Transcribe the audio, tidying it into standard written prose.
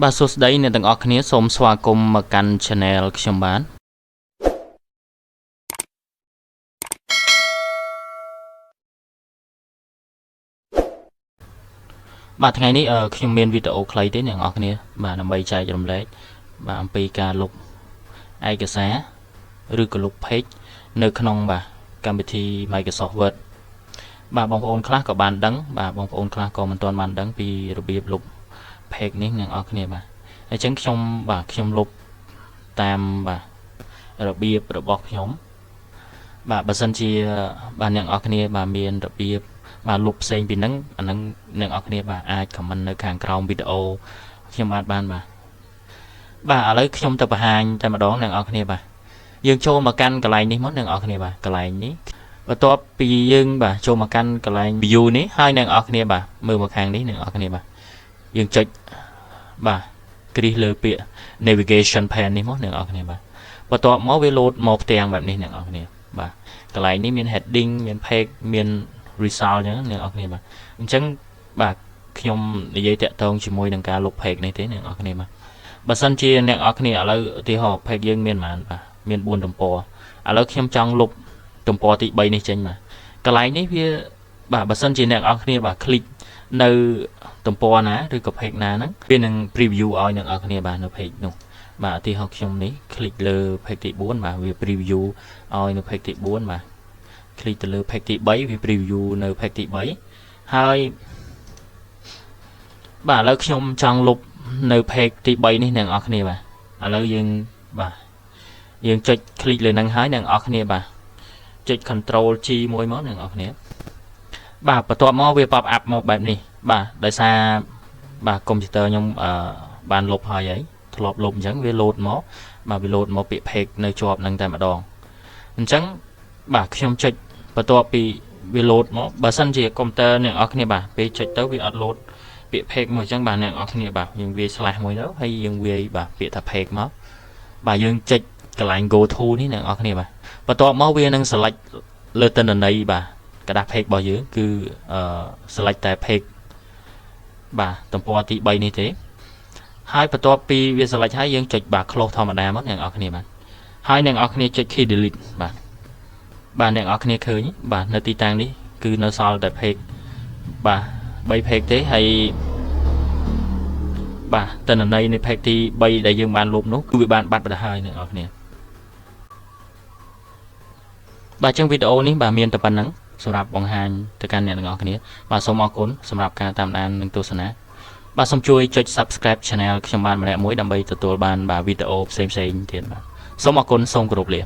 បាទសួស្តីអ្នកទាំងអស់គ្នាសូមស្វាគមន៍មកកាន់ Channel ខ្ញុំបាទថ្ងៃនេះខ្ញុំមានវីដេអូខ្លីទេអ្នកទាំងអស់គ្នាបាទដើម្បីចែករំលែកបាទអំពីការលុបឯកសារឬក៏លុប page នៅក្នុងបាទកម្មវិធី Microsoft Word បាទបងប្អូនខ្លះក៏បានដឹងបាទបងប្អូនខ្លះក៏មិនទាន់បានដឹងពីរបៀបលុប page នេះអ្នកទាំងអស់គ្នាបាទអញ្ចឹងខ្ញុំលុបតាមបាទរបៀបរបស់ខ្ញុំបាទបើសិនជាបាទអ្នកទាំងអស់គ្នាបាទមានរបៀបបាទលុបផ្សេងពីហ្នឹងអាហ្នឹងអ្នកទាំងអស់គ្នាបាទអាច comment នៅខាងក្រោមវីដេអូខ្ញុំបានបាទឥឡូវខ្ញុំទៅបង្ហាញតែម្ដងអ្នកទាំងអស់គ្នាបាទយើងចូលមកកាន់កន្លែងនេះមកអ្នកទាំងអស់គ្នាបាទកន្លែងនេះបន្ទាប់ពីយើងបាទចូលមកកាន់កន្លែង view នេះហើយអ្នកទាំងអស់គ្នាបាទមើលមកខាងនេះអ្នកទាំងអស់គ្នាបាទយើងចុចបាទគ្រីសលើពាក្យ navigation pane នេះមកអ្នកទាំងអស់គ្នាបាទបន្ទាប់មកវាលោតមកផ្ទាំងបែបនេះអ្នកទាំងអស់គ្នាបាទកន្លែងនេះមាន heading មាន page មាន result អញ្ចឹងអ្នកទាំងអស់គ្នាបាទអញ្ចឹងបាទខ្ញុំនិយាយតាក់ទងជាមួយនឹងការលុប page នេះទេអ្នកទាំងអស់គ្នាបាទបើសិនជាអ្នកទាំងអស់គ្នាឥឡូវឧទាហរណ៍ page យើងមានប៉ុន្មានបាទមាន4ទំព័រឥឡូវខ្ញុំចង់លុបទំព័រទី3នេះចេញបាទកន្លែងនេះវាបាទបើសិនជាអ្នកទាំងអស់គ្នាបាទ click នៅទំព័រណាឬក៏ page ណាហ្នឹងវានឹង preview ឲ្យអ្នកទាំងអស់គ្នាបាទនៅ page នោះបាទឧទាហរណ៍ខ្ញុំនេះ click លើ page ទី4បាទវា preview ឲ្យនៅ page ទី4បាទ click ទៅលើ page ទី3វា preview នៅ page ទី3ហើយបាទឥឡូវខ្ញុំចង់លុបនៅ page ទី3នេះអ្នកទាំងអស់គ្នាបាទឥឡូវយើងបាទយើងចុច click លើហ្នឹងហើយអ្នកទាំងអស់គ្នាបាទចុច control G មួយមកអ្នកទាំងអស់គ្នាបាទបន្ទាប់មកវា pop up មកបែបនេះបាទដោយសារបាទកុំព្យូទ័រខ្ញុំបានលុបហើយហើយធ្លាប់លុបអញ្ចឹងវាលោតមកបាទវាលោតមកពាក្យ page នៅជាប់នឹងតែម្ដងអញ្ចឹងបាទខ្ញុំចុចបន្ទាប់ពីវាលោតមកបើសិនជាកុំព្យូទ័រអ្នកនរគ្នាបាទពេលចុចទៅវាអត់លោតពាក្យ page មកអញ្ចឹងបាទអ្នកនរគ្នាបាទយើងវាយ slash មួយទៅហើយយើងវាយបាទពាក្យថា page មកបាទយើងចុចកន្លែង go to នេះអ្នកនរគ្នាបាទបន្ទាប់មកវានឹង select លើទិន្នន័យបាទกระดาษ page របស់យើងគឺ select តែ page បាទទំព័រទី3នេះទេហើយបន្ទាប់ពីវា select ហើយយើងចុចបាទ close ធម្មតាមកអ្នកនរគ្នាបាទហើយអ្នកនរគ្នាចុច key delete បាទអ្នកនរគ្នាឃើញបាទនៅទីតាំងនេះគឺនៅសល់តែ page បាទ3 page ទេហើយបាទទិន្នន័យនៃ page ទី3ដែលយើងបានលុបនោះគឺវាបានបាត់ទៅហើយអ្នកនរគ្នាបាទចឹងវីដេអូនេះបាទមានតែប៉ុណ្្នឹងសម្រាប់បង្ហាញទៅកាន់អ្នកទាំងអស់គ្នាបាទសូមអរគុណសម្រាប់ការតាមដាននិងទស្សនាបាទសូមជួយចុច Subscribe Channel ខ្ញុំបានម្នាក់មួយដើម្បីទទួលបានបាទវីដេអូផ្សេងៗទៀតបាទសូមអរគុណសូមគោរពលា